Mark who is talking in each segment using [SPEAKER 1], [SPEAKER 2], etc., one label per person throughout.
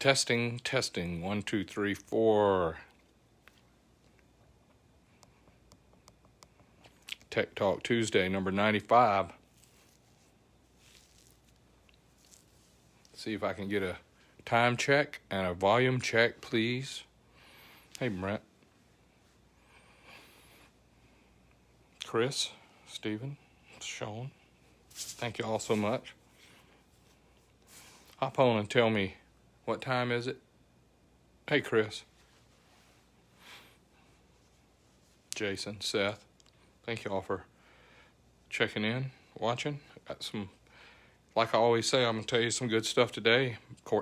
[SPEAKER 1] Testing, testing. 1, 2, 3, 4. Tech Talk Tuesday, number 95. See if I can get a time check and a volume check, please. Hey, Brent. Chris, Stephen, Sean. Thank you all so much. Hop on and tell me, what time is it? Hey, Chris. Jason, Seth. Thank you all for checking in, watching. Got some, like I always say, I'm going to tell you some good stuff today.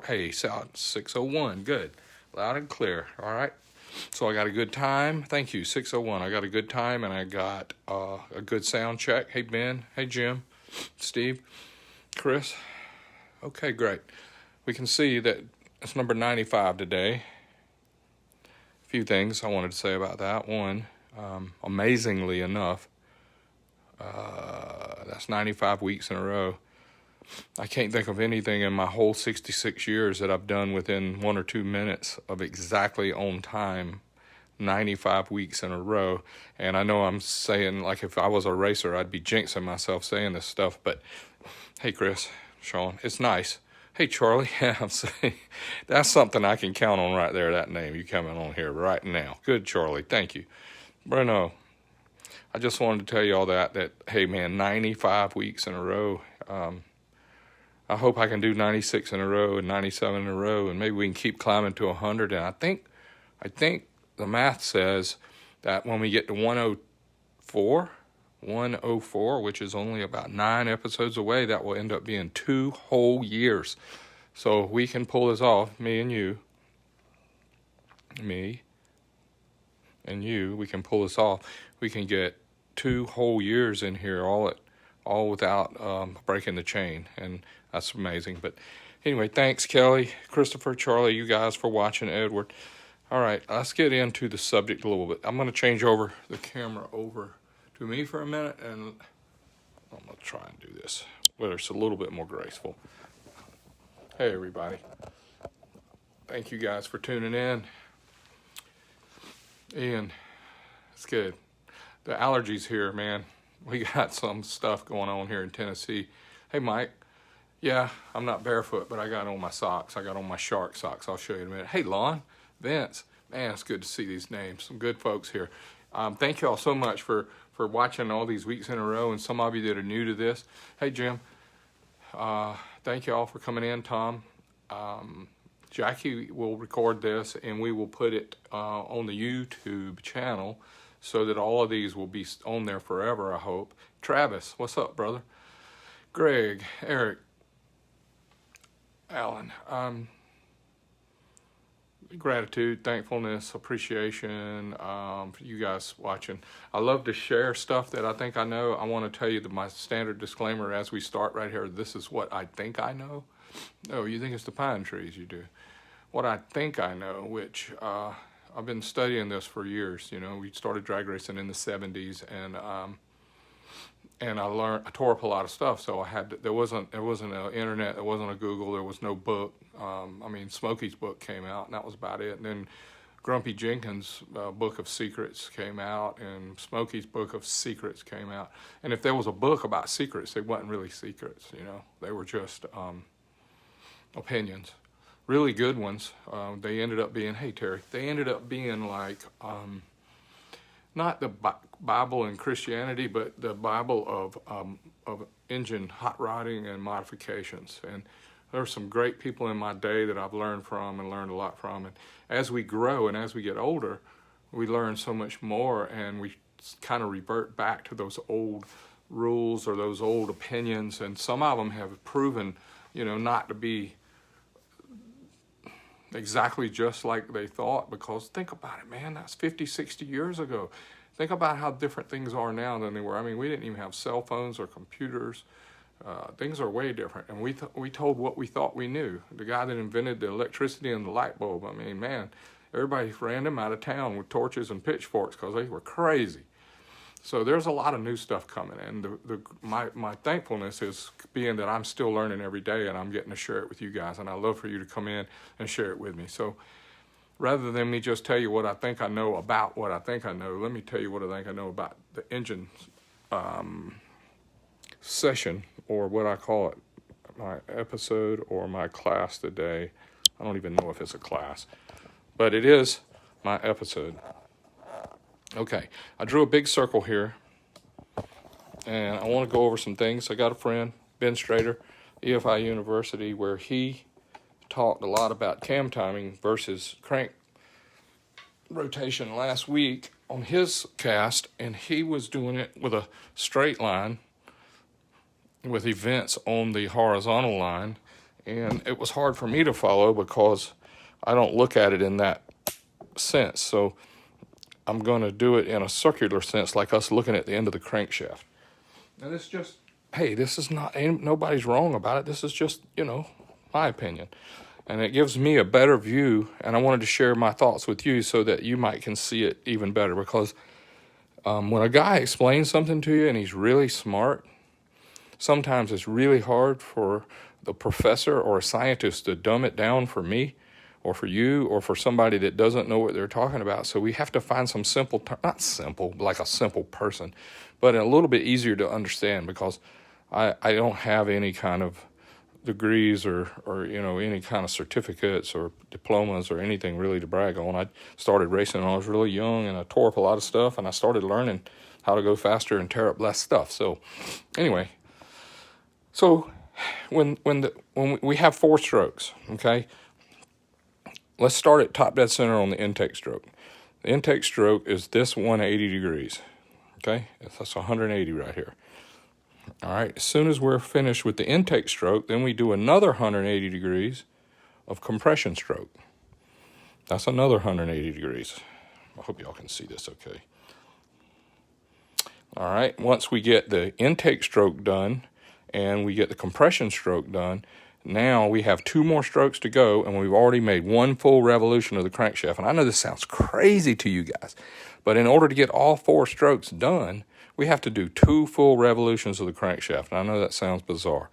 [SPEAKER 1] Hey, 601, good. Loud and clear, all right? So I got a good time. Thank you, 601. I got a good time, and I got a good sound check. Hey, Ben. Hey, Jim. Steve. Chris. Okay, great. We can see that it's number 95 today. A few things I wanted to say about that. One, amazingly enough, that's 95 weeks in a row. I can't think of anything in my whole 66 years that I've done within 1 or 2 minutes of exactly on time, 95 weeks in a row. And I know I'm saying, like, if I was a racer, I'd be jinxing myself saying this stuff. But hey, Chris, Sean, it's nice. Hey, Charlie, I'm saying that's something I can count on right there, that name. You coming on here right now. Good, Charlie. Thank you. Bruno, I just wanted to tell you all that, hey, man, 95 weeks in a row. I hope I can do 96 in a row and 97 in a row, and maybe we can keep climbing to 100. And I think the math says that when we get to 104, which is only about 9 episodes away, that will end up being 2 whole years. So we can pull this off, me and you, we can pull this off. We can get 2 whole years in here, all without breaking the chain, and that's amazing. But anyway, thanks, Kelly, Christopher, Charlie, you guys for watching, Edward. All right, let's get into the subject a little bit. I'm going to change over the camera over to me for a minute, and I'm going to try and do this where it's a little bit more graceful. Hey, everybody. Thank you guys for tuning in. Ian, it's good. The allergies here, man. We got some stuff going on here in Tennessee. Hey, Mike. Yeah, I'm not barefoot, but I got on my socks. I got on my shark socks. I'll show you in a minute. Hey, Lon, Vince. Man, it's good to see these names. Some good folks here. Thank you all so much for watching all these weeks in a row, and some of you that are new to this. Hey, Jim. Thank you all for coming in, Tom. Jackie will record this, and we will put it on the YouTube channel so that all of these will be on there forever, I hope. Travis, what's up, brother? Greg, Eric, Alan, gratitude, thankfulness, appreciation for you guys watching. I love to share stuff that I think I know. I want to tell you that my standard disclaimer as we start right here, this is what I think I know. No, you think it's the pine trees, you do. What I think I know, which I've been studying this for years. You know, we started drag racing in the 70s, and I tore up a lot of stuff. So there wasn't an internet, there wasn't a Google, there was no book. Smokey's book came out, and that was about it. And then Grumpy Jenkins' book of secrets came out, and Smokey's book of secrets came out. And if there was a book about secrets, they wasn't really secrets. You know, they were just opinions. Really good ones. They ended up being, hey Terry, they ended up being like not the Bible and Christianity, but the Bible of engine hot rodding and modifications. And there are some great people in my day that I've learned from and learned a lot from. And as we grow and as we get older, we learn so much more, and we kind of revert back to those old rules or those old opinions. And some of them have proven, you know, not to be exactly just like they thought, because think about it, man, that's 50, 60 years ago. Think about how different things are now than they were. I mean, we didn't even have cell phones or computers. Things are way different, and we told what we thought we knew. The guy that invented the electricity and the light bulb, I mean, man, everybody ran them out of town with torches and pitchforks because they were crazy. So there's a lot of new stuff coming, and my thankfulness is being that I'm still learning every day, and I'm getting to share it with you guys, and I love for you to come in and share it with me. So rather than me just tell you what I think I know about what I think I know, let me tell you what I think I know about the engine session, or what I call it, my episode or my class today. I don't even know if it's a class, but it is my episode. Okay, I drew a big circle here, and I want to go over some things. I got a friend, Ben Strader, EFI University, where he talked a lot about cam timing versus crank rotation last week on his cast, and he was doing it with a straight line with events on the horizontal line, and it was hard for me to follow because I don't look at it in that sense. So I'm going to do it in a circular sense, like us looking at the end of the crankshaft. Now this just, hey, this is not, nobody's wrong about it. This is just, my opinion. And it gives me a better view, and I wanted to share my thoughts with you so that you might can see it even better. Because when a guy explains something to you and he's really smart, sometimes it's really hard for the professor or a scientist to dumb it down for me or for you or for somebody that doesn't know what they're talking about. So we have to find some simple, not simple, like a simple person, but a little bit easier to understand, because I don't have any kind of degrees or any kind of certificates or diplomas or anything really to brag on. I started racing when I was really young, and I tore up a lot of stuff, and I started learning how to go faster and tear up less stuff. So anyway, so when we have 4 strokes, okay, let's start at top dead center on the intake stroke. The intake stroke is this 180 degrees, okay? That's 180 right here. All right, as soon as we're finished with the intake stroke, then we do another 180 degrees of compression stroke. That's another 180 degrees. I hope y'all can see this okay. All right, once we get the intake stroke done and we get the compression stroke done, now we have 2 more strokes to go, and we've already made 1 full revolution of the crankshaft. And I know this sounds crazy to you guys, but in order to get all 4 strokes done, we have to do 2 full revolutions of the crankshaft. And I know that sounds bizarre.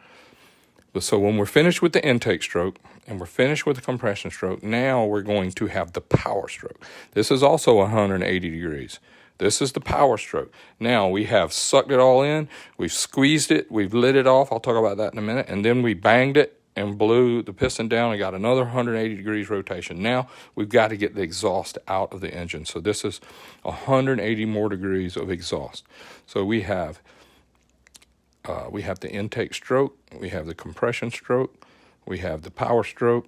[SPEAKER 1] But so when we're finished with the intake stroke and we're finished with the compression stroke, now we're going to have the power stroke. This is also 180 degrees. This is the power stroke. Now we have sucked it all in, we've squeezed it, we've lit it off. I'll talk about that in a minute. And then we banged it and blew the piston down and got another 180 degrees rotation. Now we've got to get the exhaust out of the engine. So this is 180 more degrees of exhaust. So we have the intake stroke, we have the compression stroke, we have the power stroke,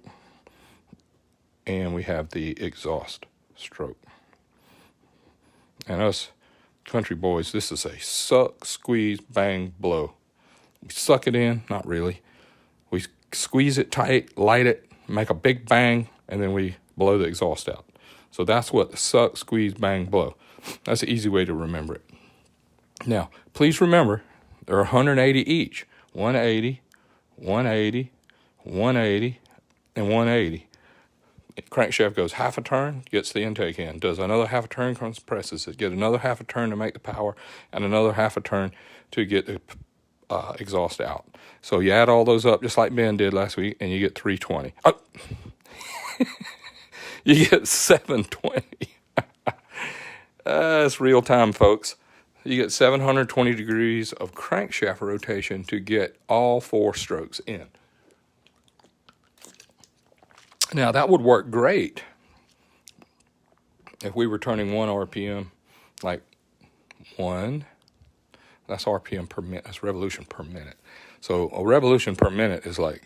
[SPEAKER 1] and we have the exhaust stroke. And us country boys, this is a suck, squeeze, bang, blow. We suck it in, not really. We squeeze it tight, light it, make a big bang, and then we blow the exhaust out. So that's what the suck, squeeze, bang, blow. That's an easy way to remember it. Now, please remember, there are 180 each. 180, 180, 180, and 180. Crankshaft goes half a turn, gets the intake in, does another half a turn, compresses it, get another half a turn to make the power, and another half a turn to get the exhaust out. So you add all those up, just like Ben did last week, and you get 320. Oh. You get 720. It's real time, folks. You get 720 degrees of crankshaft rotation to get all 4 strokes in. Now, that would work great if we were turning 1 RPM, like 1. That's RPM per minute. That's revolution per minute. So a revolution per minute is like,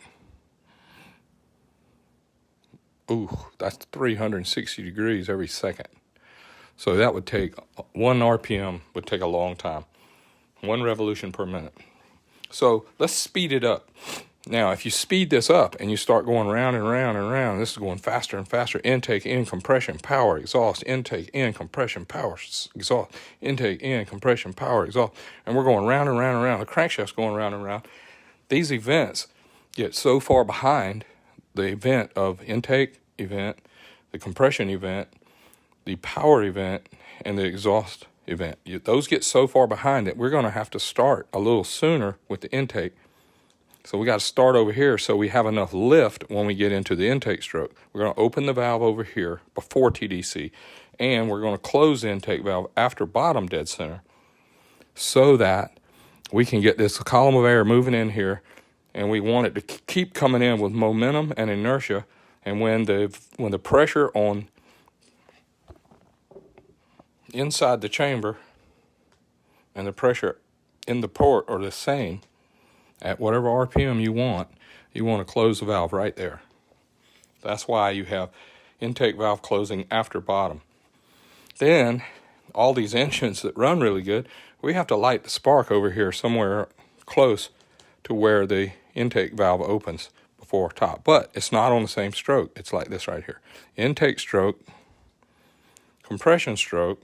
[SPEAKER 1] that's 360 degrees every second. So that would take, 1 RPM would take a long time. 1 revolution per minute. So let's speed it up. Now, if you speed this up and you start going round and round and round, this is going faster and faster. Intake, in, compression, power, exhaust. Intake, in, compression, power, exhaust. Intake, in, compression, power, exhaust. And we're going round and round and round. The crankshaft's going round and round. These events get so far behind the event of intake event, the compression event, the power event, and the exhaust event. Those get so far behind that we're going to have to start a little sooner with the intake. So we got to start over here so we have enough lift when we get into the intake stroke. We're going to open the valve over here before TDC, and we're going to close the intake valve after bottom dead center so that we can get this column of air moving in here, and we want it to keep coming in with momentum and inertia. And when the pressure on inside the chamber and the pressure in the port are the same, at whatever RPM you want to close the valve right there. That's why you have intake valve closing after bottom. Then, all these engines that run really good, we have to light the spark over here somewhere close to where the intake valve opens before top. But it's not on the same stroke. It's like this right here. Intake stroke, compression stroke,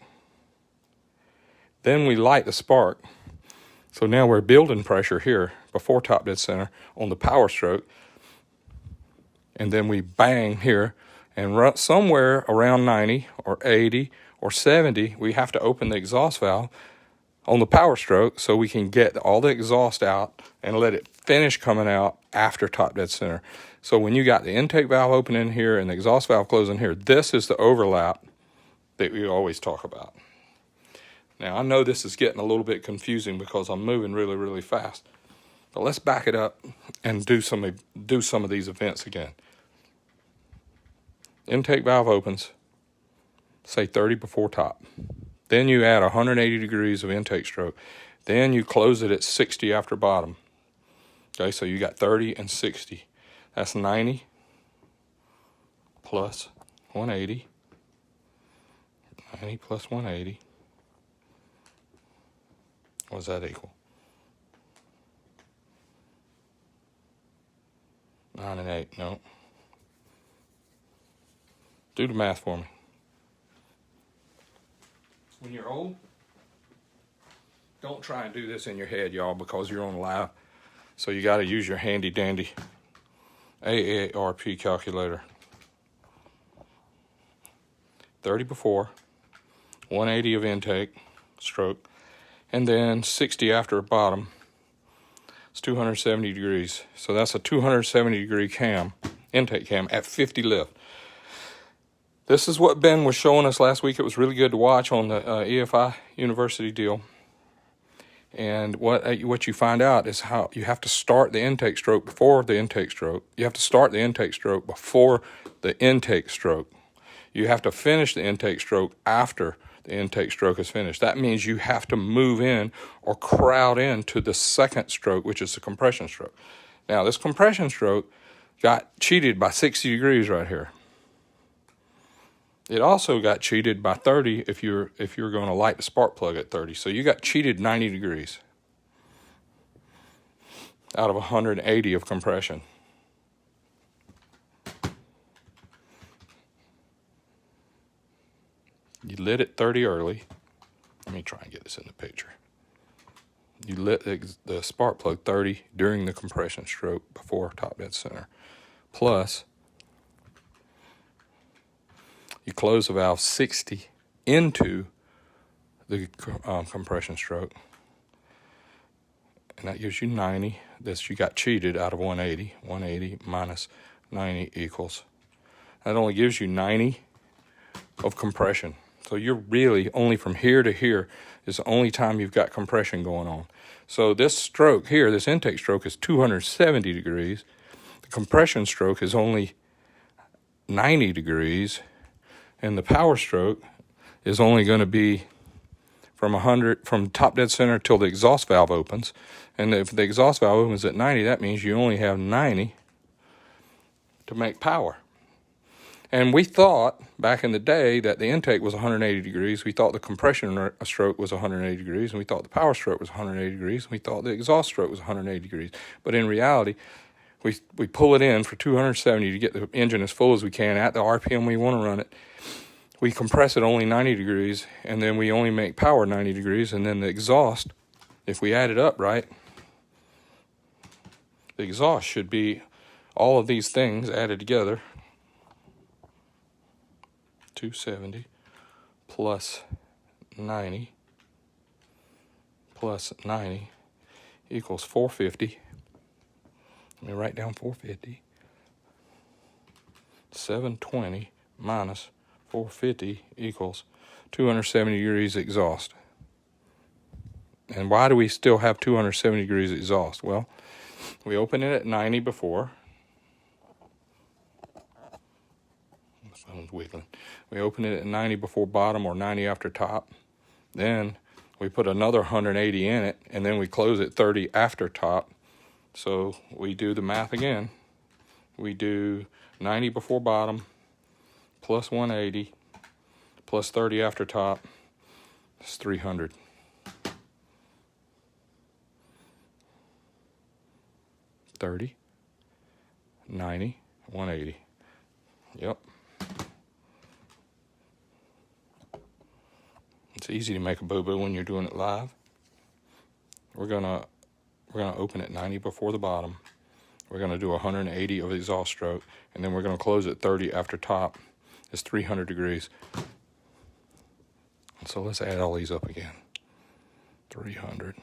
[SPEAKER 1] then we light the spark. So now we're building pressure here before top dead center on the power stroke. And then we bang here and run somewhere around 90 or 80 or 70. We have to open the exhaust valve on the power stroke so we can get all the exhaust out and let it finish coming out after top dead center. So when you got the intake valve opening here and the exhaust valve closing here, this is the overlap that we always talk about. Now, I know this is getting a little bit confusing because I'm moving really, really fast. But let's back it up and do some of these events again. Intake valve opens, say 30 before top. Then you add 180 degrees of intake stroke. Then you close it at 60 after bottom. Okay, so you got 30 and 60. That's 90 plus 180. 90 plus 180. What does that equal? 9 and 8, no. Do the math for me. When you're old, don't try and do this in your head, y'all, because you're on live. So you got to use your handy dandy AARP calculator. 30 before, 180 of intake, stroke, and then 60 after bottom. It's 270 degrees. So that's a 270 degree cam, intake cam at 50 lift. This is what Ben was showing us last week. It was really good to watch on the EFI University deal. And what you find out is how you have to start the intake stroke before the intake stroke. You have to start the intake stroke before the intake stroke. You have to finish the intake stroke after the intake stroke is finished. That means you have to move in or crowd into the second stroke, which is the compression stroke. Now, this compression stroke got cheated by 60 degrees right here. It also got cheated by 30 if you're going to light the spark plug at 30. So you got cheated 90 degrees out of 180 of compression. You lit it 30 early. Let me try and get this in the picture. You lit the spark plug 30 during the compression stroke before top dead center. Plus, you close the valve 60 into the compression stroke. And that gives you 90. This you got cheated out of 180. 180 minus 90 equals. That only gives you 90 of compression. So you're really only from here to here is the only time you've got compression going on. So this stroke here, this intake stroke is 270 degrees. The compression stroke is only 90 degrees. And the power stroke is only going to be from top dead center till the exhaust valve opens. And if the exhaust valve opens at 90, that means you only have 90 to make power. And we thought back in the day that the intake was 180 degrees. We thought the compression stroke was 180 degrees. And we thought the power stroke was 180 degrees. And we thought the exhaust stroke was 180 degrees. But in reality, we pull it in for 270 to get the engine as full as we can at the RPM we want to run it. We compress it only 90 degrees, and then we only make power 90 degrees. And then the exhaust, if we add it up right, the exhaust should be all of these things added together. 270 plus 90 plus 90 equals 450. Let me write down 450. 720 minus 450 equals 270 degrees exhaust. And why do we still have 270 degrees exhaust? Well, we opened it at 90 before. The phone's wiggling. We opened it at 90 before bottom or 90 after top. Then we put another 180 in it, and then we close it 30 after top. So we do the math again. We do 90 before bottom plus 180 plus 30 after top. It's 300. 30, 90, 180. Yep. It's easy to make a boo-boo when you're doing it live. We're gonna open at 90 before the bottom. We're gonna do 180 of exhaust stroke, and then we're gonna close at 30 after top. It's 300 degrees. So let's add all these up again. 300.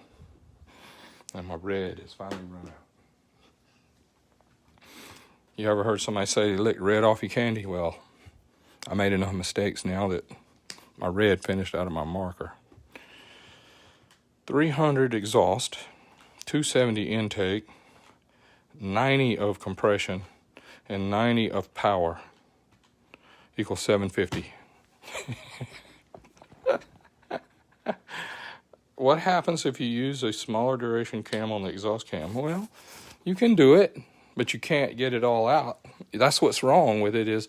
[SPEAKER 1] And my red is finally run out. You ever heard somebody say you lick red off your candy? Well, I made enough mistakes now that my red finished out of my marker. 300 exhaust, 270 intake, 90 of compression, and 90 of power equals 750. What happens if you use a smaller duration cam on the exhaust cam? Well, you can do it, but you can't get it all out. That's what's wrong with it, is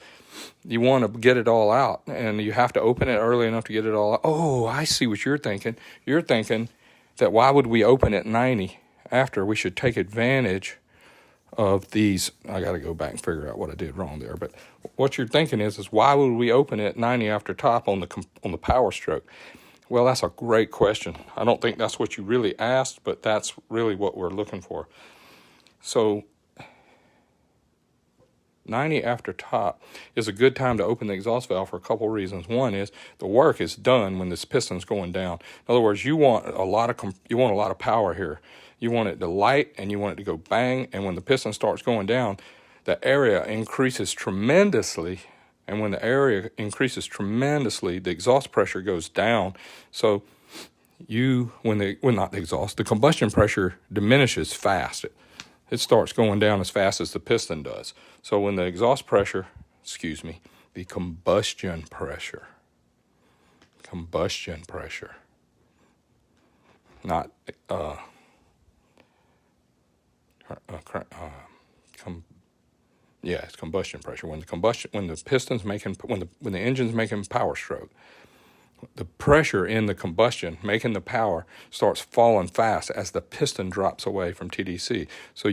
[SPEAKER 1] you want to get it all out, and you have to open it early enough to get it all out. Oh, I see what you're thinking. You're thinking that why would we open at 90 after? We should take advantage of these. I got to go back and figure out what I did wrong there. But what you're thinking is why would we open it at 90 after top on the power stroke? Well, that's a great question. I don't think that's what you really asked, but that's really what we're looking for. So 90 after top is a good time to open the exhaust valve for a couple reasons. One is the work is done when this piston's going down. In other words, you want a lot of power here. You want it to light and you want it to go bang. And when the piston starts going down, the area increases tremendously. And when the area increases tremendously, the exhaust pressure goes down. So the combustion pressure diminishes fast. It starts going down as fast as the piston does. So when the the combustion pressure, not it's combustion pressure. When the engine's making power stroke, the pressure in the combustion making the power starts falling fast as the piston drops away from TDC. So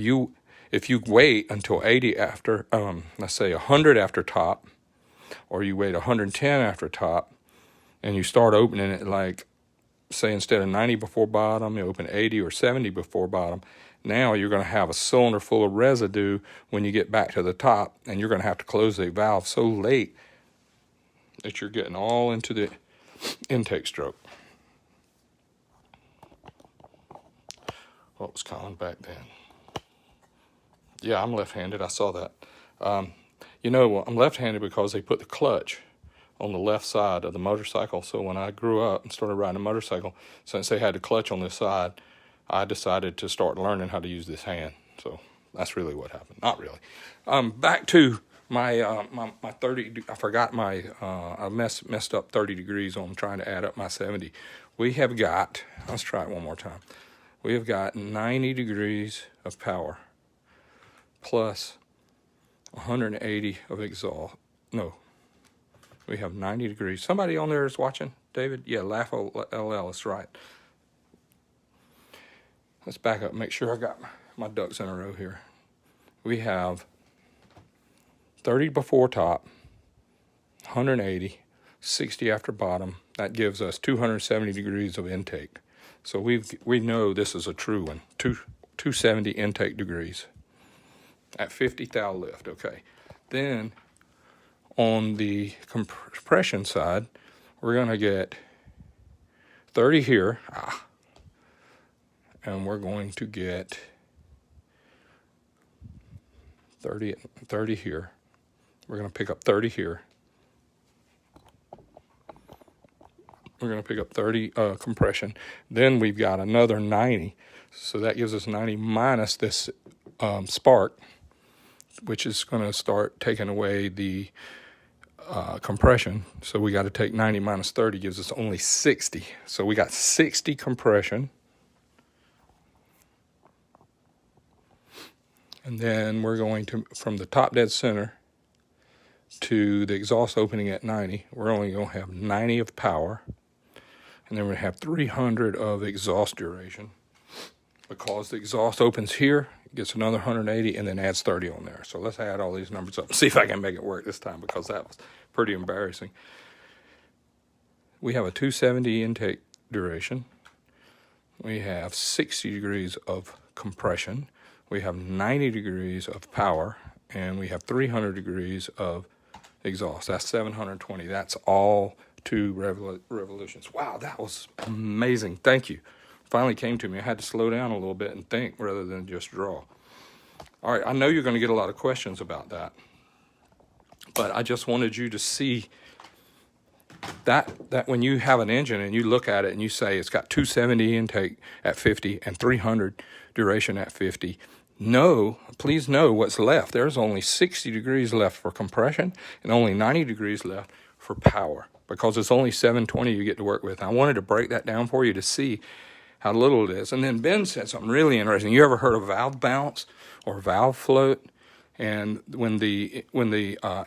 [SPEAKER 1] if you wait until 80 after, let's say 100 after top, or you wait 110 after top, and you start opening it, like, say instead of 90 before bottom, you open 80 or 70 before bottom, now you're going to have a cylinder full of residue when you get back to the top, and you're going to have to close the valve so late that you're getting all into the intake stroke. What was calling back then? Yeah, I'm left-handed. I saw that. I'm left-handed because they put the clutch on the left side of the motorcycle. So when I grew up and started riding a motorcycle, since they had the clutch on this side, I decided to start learning how to use this hand. So that's really what happened. Not really. Back to my 30. I forgot I messed up 30 degrees on trying to add up my 70. We have got. Let's try it one more time. We have got 90 degrees of power plus 180 of exhaust. No, we have 90 degrees. Somebody on there is watching, David? Yeah, Laugh LL is right. Let's back up, make sure I got my ducks in a row here. We have 30 before top, 180, 60 after bottom. That gives us 270 degrees of intake. So we know this is a true one, 270 intake degrees at 50 thou lift, okay. Then on the compression side, we're going to get 30 here, and we're going to get 30 here. We're going to pick up 30 here. We're going to pick up 30 compression. Then we've got another 90. So that gives us 90 minus this spark, which is going to start taking away the compression. So we got to take 90 minus 30 gives us only 60. So we got 60 compression. And then we're going to, from the top dead center to the exhaust opening at 90, we're only going to have 90 of power. And then we have 300 of exhaust duration. Because the exhaust opens here, gets another 180, and then adds 30 on there. So let's add all these numbers up and see if I can make it work this time, because that was pretty embarrassing. We have a 270 intake duration. We have 60 degrees of compression. We have 90 degrees of power, and we have 300 degrees of exhaust. That's 720. That's all 2 revolutions. Wow, that was amazing. Thank you. Finally came to me. I had to slow down a little bit and think rather than just draw. All right, I know you're going to get a lot of questions about that, but I just wanted you to see that when you have an engine and you look at it and you say it's got 270 intake at 50 and 300 duration at 50, please know what's left. There's only 60 degrees left for compression and only 90 degrees left for power, because it's only 720 you get to work with. I wanted to break that down for you to see how little it is. And then Ben said something really interesting. You ever heard of valve bounce or valve float? And when the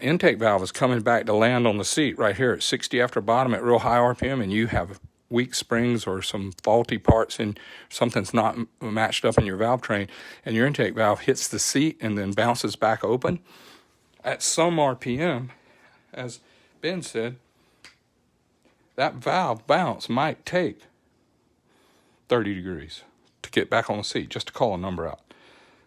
[SPEAKER 1] intake valve is coming back to land on the seat right here at 60 after bottom at real high RPM, and you have weak springs or some faulty parts and something's not matched up in your valve train, and your intake valve hits the seat and then bounces back open, at some RPM, as Ben said, that valve bounce might take 30 degrees to get back on the seat, just to call a number out.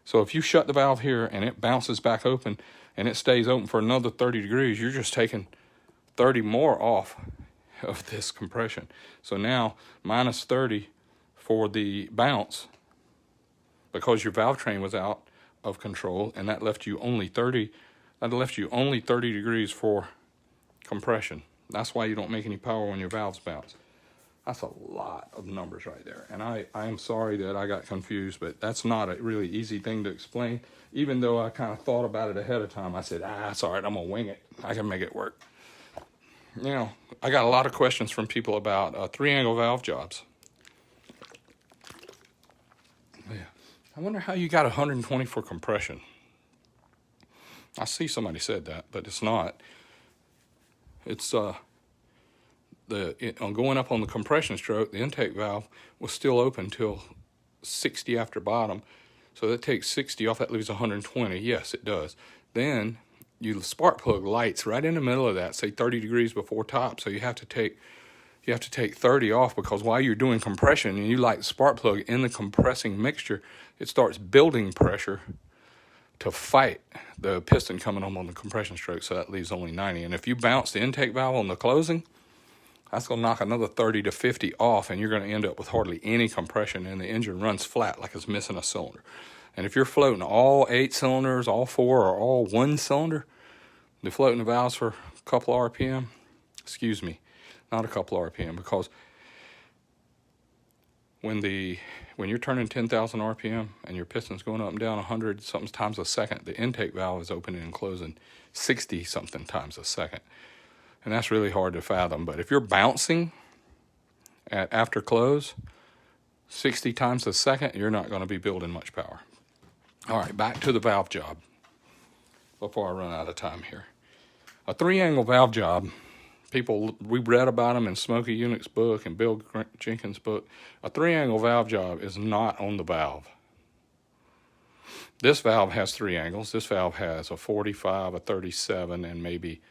[SPEAKER 1] So if you shut the valve here and it bounces back open and it stays open for another 30 degrees, you're just taking 30 more off of this compression. So now minus 30 for the bounce, because your valve train was out of control, and that left you only 30 degrees for compression. That's why you don't make any power when your valves bounce. That's a lot of numbers right there. And I am sorry that I got confused, but that's not a really easy thing to explain. Even though I kind of thought about it ahead of time, I said, it's all right, I'm going to wing it. I can make it work. Now, I got a lot of questions from people about 3-angle valve jobs. Yeah. I wonder how you got 120 for compression. I see somebody said that, but it's not. It's on going up on the compression stroke, the intake valve was still open till 60 after bottom. So that takes 60 off, that leaves 120. Yes, it does. Then you spark plug lights right in the middle of that, say 30 degrees before top. So you have to take 30 off, because while you're doing compression and you light the spark plug in the compressing mixture, it starts building pressure to fight the piston coming on the compression stroke. So that leaves only 90. And if you bounce the intake valve on the closing, that's going to knock another 30 to 50 off, and you're going to end up with hardly any compression, and the engine runs flat like it's missing a cylinder. And if you're floating all 8 cylinders, all 4, or all 1 cylinder, the floating the valves for a couple of RPM, not a couple of RPM, because when you're turning 10,000 RPM and your piston's going up and down 100 something times a second, the intake valve is opening and closing 60 something times a second. And that's really hard to fathom. But if you're bouncing at after close 60 times a second, you're not going to be building much power. All right, back to the valve job before I run out of time here. A 3-angle valve job, we read about them in Smokey Unick's book and Bill Jenkins' book. A 3-angle valve job is not on the valve. This valve has 3 angles. This valve has a 45, a 37, and maybe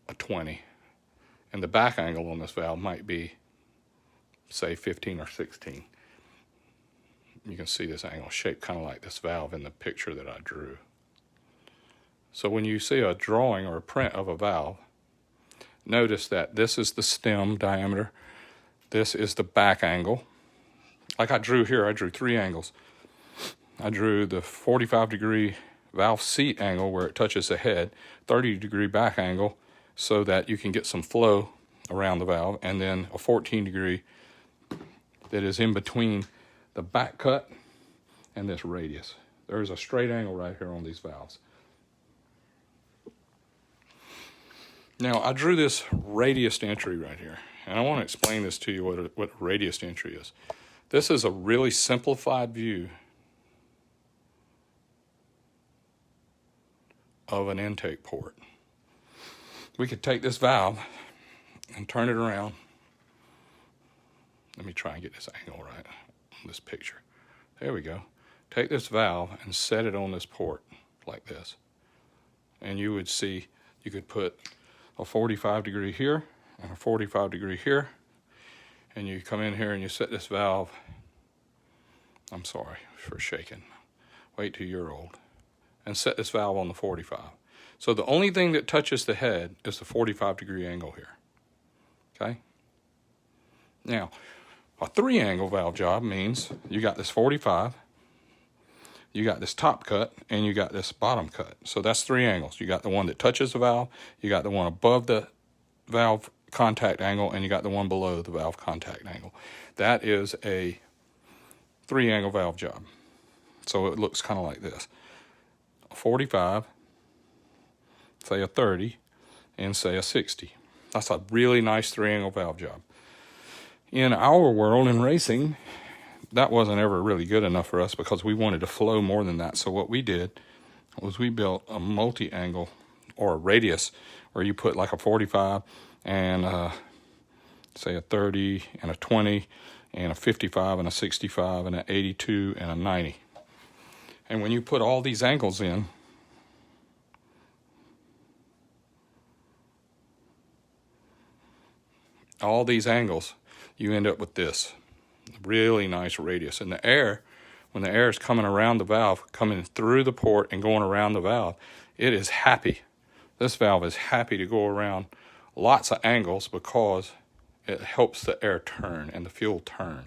[SPEAKER 1] a 20, and the back angle on this valve might be, say, 15 or 16. You can see this angle shaped kind of like this valve in the picture that I drew. So when you see a drawing or a print of a valve, notice that this is the stem diameter, this is the back angle, like I drew here, I drew 3 angles. I drew the 45-degree valve seat angle where it touches the head, 30-degree back angle so that you can get some flow around the valve, and then a 14-degree that is in between the back cut and this radius. There's a straight angle right here on these valves. Now, I drew this radius entry right here, and I want to explain this to you, what a radius entry is. This is a really simplified view of an intake port. We could take this valve and turn it around. Let me try and get this angle right on this picture. There we go. Take this valve and set it on this port like this. And you would see, you could put a 45-degree here and a 45-degree here. And you come in here and you set this valve. I'm sorry for shaking. Wait till you're old. And set this valve on the 45. So the only thing that touches the head is the 45-degree angle here. Okay? Now, a 3-angle valve job means you got this 45, you got this top cut, and you got this bottom cut. So that's 3 angles. You got the one that touches the valve, you got the one above the valve contact angle, and you got the one below the valve contact angle. That is a 3-angle valve job. So it looks kind of like this. A 45, say a 30, and say a 60. That's a really nice 3-angle valve job. In our world in racing, that wasn't ever really good enough for us because we wanted to flow more than that. So what we did was we built a multi-angle or a radius where you put like a 45 and say a 30 and a 20 and a 55 and a 65 and an 82 and a 90. And when you put all these angles in, all these angles, you end up with this really nice radius. And the air, when the air is coming around the valve, coming through the port and going around the valve, it is happy. This valve is happy to go around lots of angles because it helps the air turn and the fuel turn.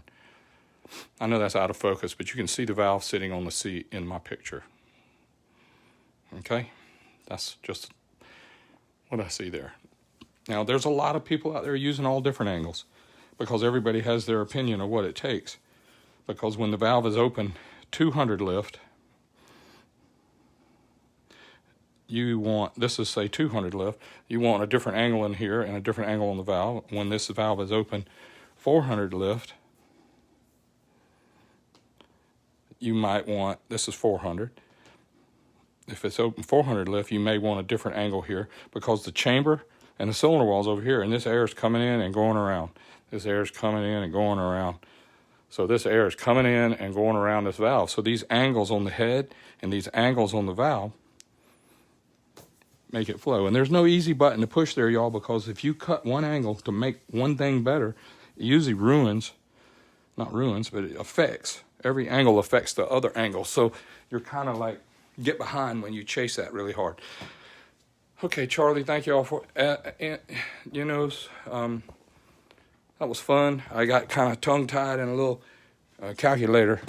[SPEAKER 1] I know that's out of focus, but you can see the valve sitting on the seat in my picture. Okay? That's just what I see there. Now, there's a lot of people out there using all different angles because everybody has their opinion of what it takes. Because when the valve is open, 200 lift, you want, this is say 200 lift, you want a different angle in here and a different angle on the valve. When this valve is open, 400 lift, you might want, this is 400. If it's open 400 lift, you may want a different angle here because the chamber and the cylinder wall's over here, and this air is coming in and going around. This air is coming in and going around. So this air is coming in and going around this valve. So these angles on the head and these angles on the valve make it flow. And there's no easy button to push there, y'all, because if you cut one angle to make one thing better, it usually ruins, not ruins, but it affects. Every angle affects the other angle. So you're kind of like, get behind when you chase that really hard. Okay, Charlie, thank you all for, that was fun. I got kind of tongue-tied and a little calculator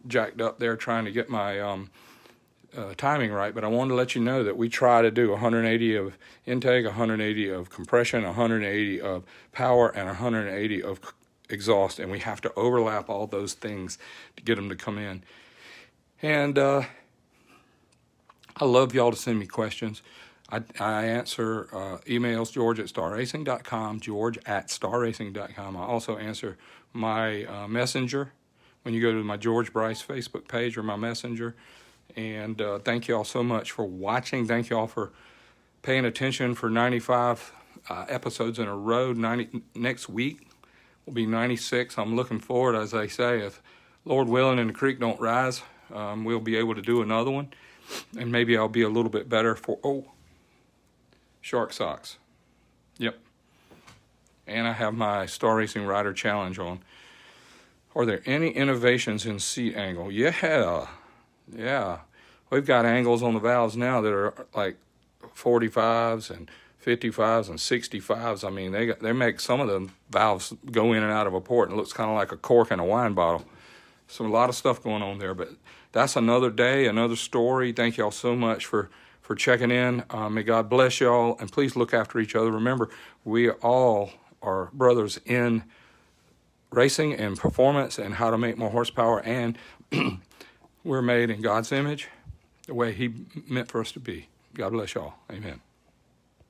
[SPEAKER 1] jacked up there trying to get my timing right, but I wanted to let you know that we try to do 180 of intake, 180 of compression, 180 of power, and 180 of exhaust, and we have to overlap all those things to get them to come in. And I love y'all to send me questions. I answer emails, George@starracing.com, George@starracing.com. I also answer my messenger when you go to my George Bryce Facebook page or my messenger. And thank you all so much for watching. Thank you all for paying attention for 95 episodes in a row. Next week will be 96. I'm looking forward, as they say, if Lord willing and the creek don't rise, we'll be able to do another one. And maybe I'll be a little bit better for, shark socks. Yep. And I have my Star Racing Rider Challenge on. Are there any innovations in seat angle? Yeah. We've got angles on the valves now that are like 45s and 55s and 65s. I mean, they make some of the valves go in and out of a port and it looks kind of like a cork in a wine bottle. So a lot of stuff going on there, but that's another day, another story. Thank y'all so much for checking in. May God bless y'all, and please look after each other. Remember, we all are brothers in racing and performance and how to make more horsepower, and we're made in God's image, the way he meant for us to be. God bless y'all. Amen.